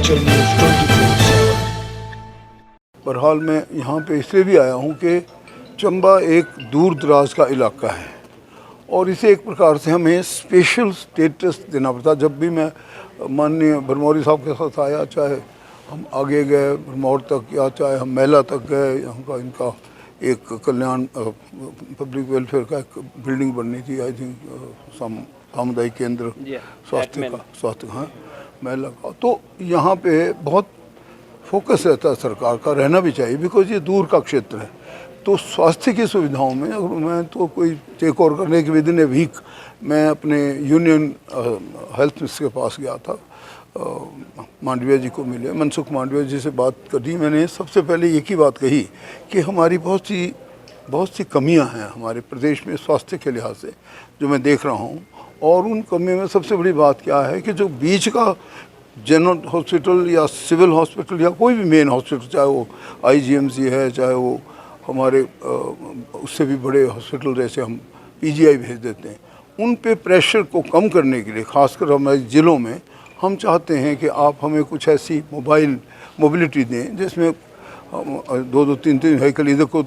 Himachal news 24/7। बहरहाल मैं यहाँ पे इसलिए भी आया हूँ कि चंबा एक दूर दराज का इलाका है और इसे एक प्रकार से हमें स्पेशल स्टेटस देना पड़ता। जब भी मैं माननीय भरमौरी साहब के साथ आया, चाहे हम आगे गए भरमौर तक या चाहे हम मेला तक गए, यहाँ का इनका एक कल्याण पब्लिक वेलफेयर का एक बिल्डिंग बननी थी, आई थिंक सामुदायिक केंद्र स्वास्थ्य का, हाँ मेला का। तो यहाँ पे बहुत फोकस रहता है सरकार का, रहना भी चाहिए, बिकॉज ये दूर का क्षेत्र है। तो स्वास्थ्य की सुविधाओं में अगर मैं तो कोई टेक ओवर करने के विद इन ए वीक मैं अपने यूनियन हेल्थ मिनिस्टर के पास गया था, मांडविया जी को मिले, मनसुख मांडविया जी से बात करी। मैंने सबसे पहले एक ही बात कही कि हमारी बहुत सी कमियां हैं हमारे प्रदेश में स्वास्थ्य के लिहाज से जो मैं देख रहा हूं। और उन कमियों में सबसे बड़ी बात क्या है कि जो बीच का जनरल हॉस्पिटल या सिविल हॉस्पिटल या कोई भी मेन हॉस्पिटल, चाहे वो आईजीएमसी है, चाहे वो हमारे उससे भी बड़े हॉस्पिटल जैसे हम पीजीआई भेज देते हैं, उन पे प्रेशर को कम करने के लिए खासकर हमारे ज़िलों में हम चाहते हैं कि आप हमें कुछ ऐसी मोबिलिटी दें जिसमें 2-2, 3-3 व्हीकल, इधर को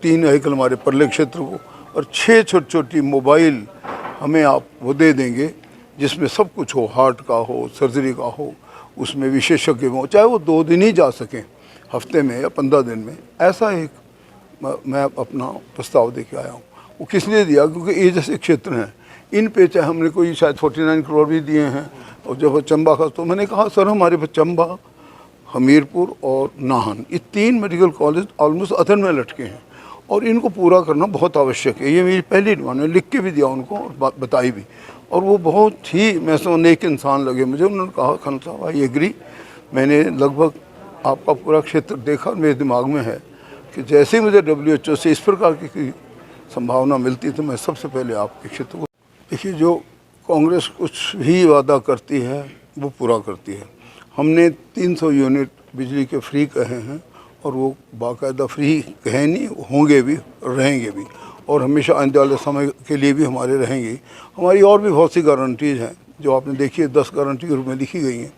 3 व्हीकल हमारे परले क्षेत्र को, और 6 छोटी मोबाइल हमें आप वो दे देंगे जिसमें सब कुछ हो, हार्ट का हो, सर्जरी का हो, उसमें विशेषज्ञ हो, चाहे वो 2 दिन ही जा सकें हफ्ते में या 15 दिन में। ऐसा एक मैं अपना प्रस्ताव दे के आया हूँ। वो किस लिए दिया? क्योंकि ये जैसे क्षेत्र हैं, इन पे चाहे हमने कोई शायद 49 करोड़ भी दिए हैं, और जब चंबा का तो मैंने कहा सर हमारे पास चंबा, हमीरपुर और नाहन, ये 3 मेडिकल कॉलेज ऑलमोस्ट अधर में लटके हैं और इनको पूरा करना बहुत आवश्यक है। ये मेरी पहली डिमांड, मैं लिख के भी दिया उनको और बताई भी, और वो बहुत ही मैं समझ नेक इंसान लगे मुझे। उन्होंने कहा खान साहब आई एग्री, मैंने लगभग आपका पूरा क्षेत्र देखा और मेरे दिमाग में है कि जैसे ही मुझे WHO से इस प्रकार की संभावना मिलती तो मैं सबसे पहले आपके क्षेत्र को। देखिए, जो कांग्रेस कुछ भी वादा करती है वो पूरा करती है। हमने 300 यूनिट बिजली के फ्री कहे हैं और वो बाकायदा फ्री कहे नहीं, होंगे भी, रहेंगे भी, और हमेशा आने वाले समय के लिए भी हमारे रहेंगे। हमारी और भी बहुत सी गारंटीज़ हैं जो आपने देखी है, 10 गारंटी के रूप में लिखी गई हैं।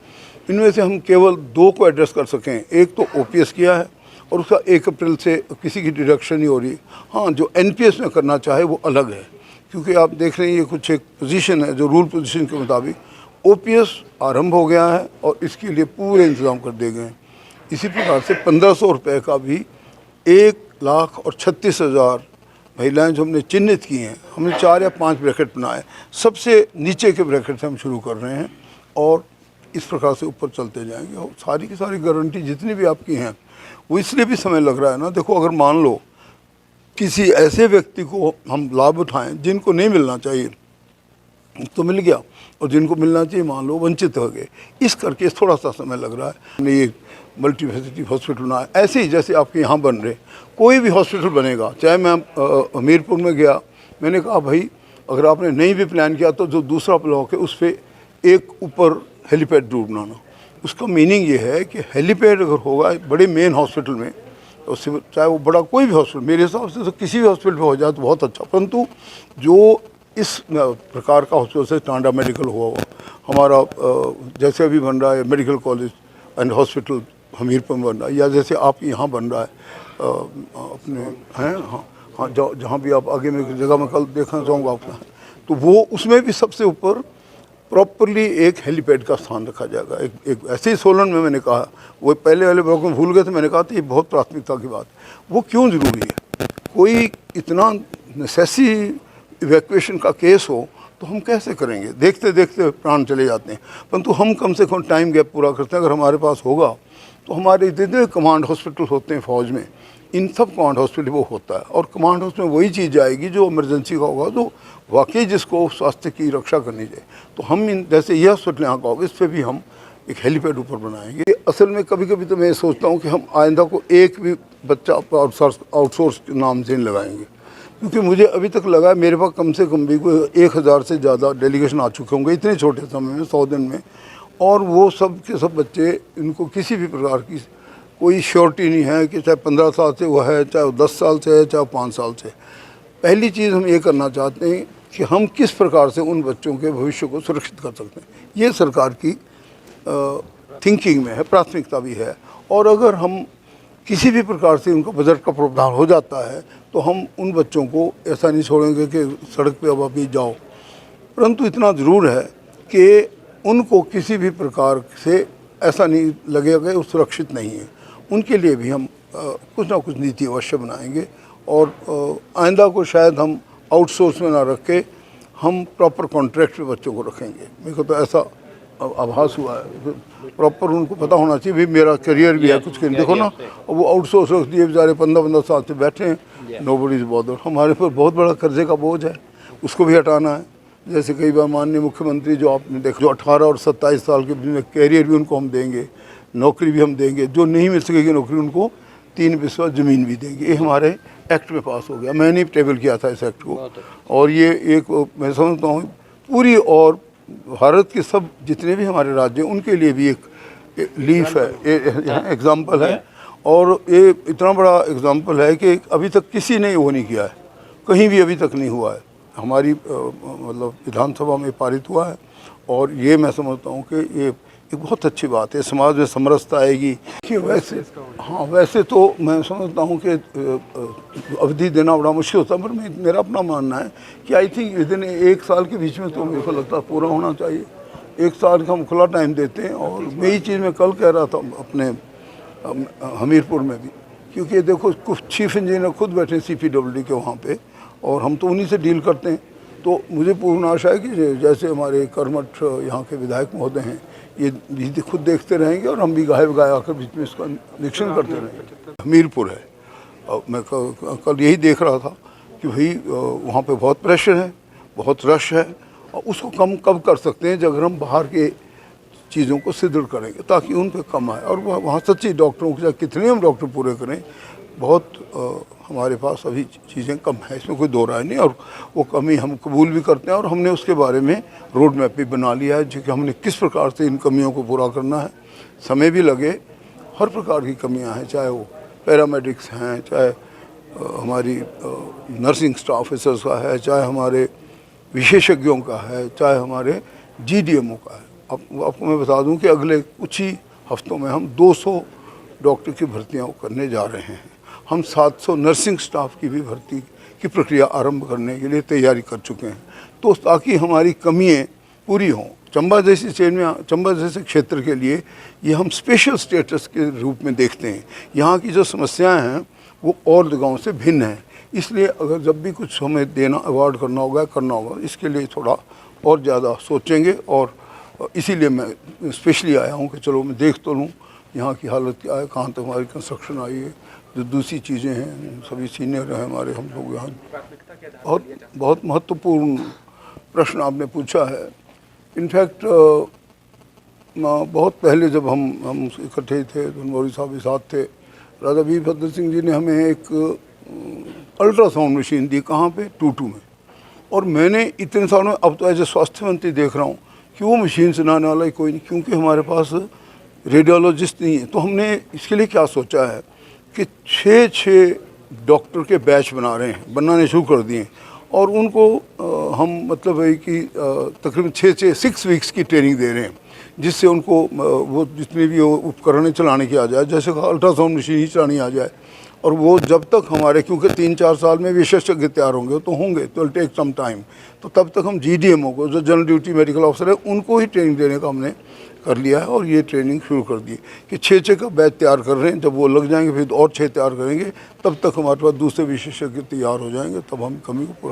इनमें से हम केवल 2 को एड्रेस कर सकें। एक तो OPS किया है और उसका 1 अप्रैल से किसी की डिडक्शन नहीं हो रही। हाँ, जो NPS में करना चाहे वो अलग है, क्योंकि आप देख रहे हैं ये कुछ एक पोजीशन है जो रूल पोजीशन के मुताबिक OPS आरंभ हो गया है और इसके लिए पूरे इंतज़ाम कर दिए गए हैं। इसी प्रकार से 1500 रुपये का भी 1,36,000 महिलाएं जो हमने चिन्हित की हैं, हमने 4 या 5 ब्रैकेट बनाए, सबसे नीचे के ब्रैकेट से हम शुरू कर रहे हैं और इस प्रकार से ऊपर चलते जाएंगे। और सारी की सारी गारंटी जितनी भी आपकी हैं वो इसलिए भी समय लग रहा है ना। देखो, अगर मान लो किसी ऐसे व्यक्ति को हम लाभ उठाएं जिनको नहीं मिलना चाहिए तो मिल गया, और जिनको मिलना चाहिए मान लो वंचित हो गए, इस करके थोड़ा सा समय लग रहा है। हमने ये मल्टी फैसिलिटी हॉस्पिटल बनाया, ऐसे ही जैसे आपके यहाँ बन रहे कोई भी हॉस्पिटल बनेगा। चाहे मैं हमीरपुर में गया, मैंने कहा भाई अगर आपने नहीं भी प्लान किया तो जो दूसरा ब्लॉक है उस पर एक ऊपर हेलीपैड जरूर बनाना। उसका मीनिंग ये है कि हेलीपैड अगर होगा बड़े मेन हॉस्पिटल में, तो चाहे वो बड़ा कोई भी हॉस्पिटल, मेरे हिसाब से तो किसी भी हॉस्पिटल में हो जाए तो बहुत अच्छा। परंतु जो इस प्रकार का हॉस्पिटल से टांडा मेडिकल हुआ हमारा, जैसे अभी बन रहा है medical college and hospital Hamirpur में बन रहा है, या जैसे आप यहाँ बन रहा है अपने हैं, हाँ जहाँ भी आप आगे में जगह में कल देखना चाहूँगा आपका, तो वो उसमें भी सबसे ऊपर प्रॉपरली एक हेलीपैड का स्थान रखा जाएगा। एक ऐसे ही सोलन में मैंने कहा, वो पहले वाले ब्लॉक में भूल गए थे, मैंने कहा था ये बहुत प्राथमिकता की बात। वो क्यों ज़रूरी है? कोई इतना नेसेसी इवैक्यूएशन का केस हो तो हम कैसे करेंगे? देखते देखते प्राण चले जाते हैं, परंतु हम कम से कम टाइम गैप पूरा करते हैं। अगर हमारे पास होगा तो हमारे जितने कमांड हॉस्पिटल होते हैं फौज में, इन सब कमांड हॉस्पिटल वो होता है, और कमांड हॉस्पिटल में वही चीज़ जाएगी जो इमरजेंसी का होगा, जो वाकई जिसको स्वास्थ्य की रक्षा करनी चाहिए। तो हम इन जैसे ये हॉस्पिटल यहाँ का होगा, इस पर भी हम एक हेलीपैड ऊपर बनाएंगे। असल में कभी कभी तो मैं सोचता हूँ कि हम आइंदा को एक भी बच्चा आउटसोर्स के नाम से लगाएंगे, क्योंकि मुझे अभी तक लगा मेरे पास कम से कम भी कोई 1000 से ज़्यादा डेलीगेशन आ चुके होंगे इतने छोटे समय में, 100 दिन में, और वो सब के सब बच्चे, इनको किसी भी प्रकार की कोई श्योरिटी नहीं है कि चाहे 15 साल से वो है, चाहे वो 10 साल से है, चाहे 5 साल से। पहली चीज़ हम ये करना चाहते हैं कि हम किस प्रकार से उन बच्चों के भविष्य को सुरक्षित कर सकते हैं। ये सरकार की थिंकिंग में है, प्राथमिकता भी है। और अगर हम किसी भी प्रकार से उनका बजट का प्रावधान हो जाता है तो हम उन बच्चों को ऐसा नहीं छोड़ेंगे कि सड़क पे अब अभी जाओ, परंतु इतना ज़रूर है कि उनको किसी भी प्रकार से ऐसा नहीं लगेगा कि वो सुरक्षित नहीं है। उनके लिए भी हम कुछ ना कुछ नीति अवश्य बनाएंगे और आइंदा को शायद हम आउटसोर्स में ना रख के हम प्रॉपर कॉन्ट्रैक्ट पे बच्चों को रखेंगे। मेरे को तो ऐसा आभास हुआ है, प्रॉपर उनको पता होना चाहिए भी मेरा करियर भी है कुछ के। देखो ना, वो आउटसोर्स रख दिए, बेचारे 15-15 साल से बैठे हैं, नोबडी इज बॉदर। हमारे पर बहुत बड़ा कर्जे का बोझ है, उसको भी हटाना है। जैसे कई बार माननीय मुख्यमंत्री जो आपने देखा, जो 18 और 27 साल के बीच में कैरियर भी उनको हम देंगे, नौकरी भी हम देंगे, जो नहीं मिल सकेगी नौकरी उनको 3 बिस्वा ज़मीन भी देंगे। ये हमारे एक्ट में पास हो गया, मैंने टेबल किया था इस एक्ट को। और ये एक मैं समझता हूँ पूरी और भारत के सब जितने भी हमारे राज्य हैं उनके लिए भी एक लीफ है, एग्जाम्पल है। और ये इतना बड़ा एग्जाम्पल है कि अभी तक किसी ने वो नहीं किया है, कहीं भी अभी तक नहीं हुआ है। हमारी मतलब विधानसभा में पारित हुआ है और ये मैं समझता हूँ कि ये एक बहुत अच्छी बात है, समाज में समरसता आएगी। कि वैसे हाँ, वैसे तो मैं समझता हूँ कि अवधि देना बड़ा मुश्किल होता है, पर मेरा अपना मानना है कि आई थिंक विदिन 1 साल के बीच में तो मेरे को लगता है पूरा होना चाहिए। 1 साल का हम खुला टाइम देते हैं। और मैं ये चीज़ मैं कल कह रहा था अपने हमीरपुर में भी, क्योंकि देखो कुछ चीफ इंजीनियर खुद बैठे CPWD के वहाँ पे और हम तो उन्हीं से डील करते हैं। तो मुझे पूर्ण आशा है कि जैसे हमारे कर्मठ यहाँ के विधायक महोदय हैं, ये भी खुद देखते रहेंगे और हम भी गाहे बगाए आकर बीच में इसका निरीक्षण करते रहेंगे। हमीरपुर है, मैं कल यही देख रहा था कि भाई वहाँ पे बहुत प्रेशर है, बहुत रश है, और उसको कम कब कर सकते हैं जब अगर हम बाहर के चीज़ों को सुदृढ़ करेंगे ताकि उन पे कम आए। और वहाँ सच्ची डॉक्टरों के कितने हम डॉक्टर पूरे करें, बहुत हमारे पास अभी चीज़ें कम है, इसमें कोई दो राय नहीं। और वो कमी हम कबूल भी करते हैं और हमने उसके बारे में रोड मैप भी बना लिया है जो कि हमने किस प्रकार से इन कमियों को पूरा करना है। समय भी लगे, हर प्रकार की कमियां हैं, चाहे वो पैरामेडिक्स हैं, चाहे हमारी नर्सिंग स्टाफ ऑफिसर्स का है, चाहे हमारे विशेषज्ञों का है, चाहे हमारे GDMO का है। आपको मैं बता दूं कि अगले कुछ ही हफ्तों में हम 200 डॉक्टर की भर्तियाँ करने जा रहे हैं। हम 700 नर्सिंग स्टाफ की भी भर्ती की प्रक्रिया आरंभ करने के लिए तैयारी कर चुके हैं, तो ताकि हमारी कमियाँ पूरी हों। चंबा जैसी चेन में, चंबा जैसे क्षेत्र के लिए ये हम स्पेशल स्टेटस के रूप में देखते हैं। यहाँ की जो समस्याएं हैं वो और जगहों से भिन्न हैं, इसलिए अगर जब भी कुछ हमें देना, अवार्ड करना होगा, इसके लिए थोड़ा और ज़्यादा सोचेंगे। और इसीलिए मैं स्पेशली आया हूँ कि चलो मैं देख तो लूँ यहाँ की हालत क्या है, कहाँ तक हमारी कंस्ट्रक्शन आई है, जो दूसरी चीज़ें हैं। सभी सीनियर हैं हमारे, हम लोग यहाँ बहुत महत्वपूर्ण प्रश्न आपने पूछा है। इनफैक्ट बहुत पहले जब हम इकट्ठे थे, धनमौरी साहब भी साथ थे, राजा वीरभद्र सिंह जी ने हमें एक अल्ट्रासाउंड मशीन दी। कहाँ पे? टूटू में। और मैंने इतने सालों में, अब तो एज ए स्वास्थ्य मंत्री देख रहा हूँ कि वो मशीन सुनाने वाला ही कोई नहीं, क्योंकि हमारे पास रेडियोलॉजिस्ट नहीं है। तो हमने इसके लिए क्या सोचा है कि 6 डॉक्टर के बैच बनाने शुरू कर दिए। और उनको हम मतलब है कि तकरीबन 6 वीक्स की ट्रेनिंग दे रहे हैं, जिससे उनको वो जितने भी उपकरण चलाने की आ जाए, जैसे अल्ट्रासाउंड मशीन ही चलानी आ जाए। और वो जब तक हमारे, क्योंकि 3-4 साल में विशेषज्ञ तैयार होंगे तो विल टेक सम टाइम, तो तब तक हम GDMO को, जो जनरल ड्यूटी मेडिकल ऑफिसर है, उनको ही ट्रेनिंग देने का हमने कर लिया है। और ये ट्रेनिंग शुरू कर दी कि 6 का बैच तैयार कर रहे हैं। जब वो लग जाएंगे फिर और 6 तैयार करेंगे, तब तक हमारे पास दूसरे विशेषज्ञ तैयार हो जाएंगे, तब हम कमी को पूरा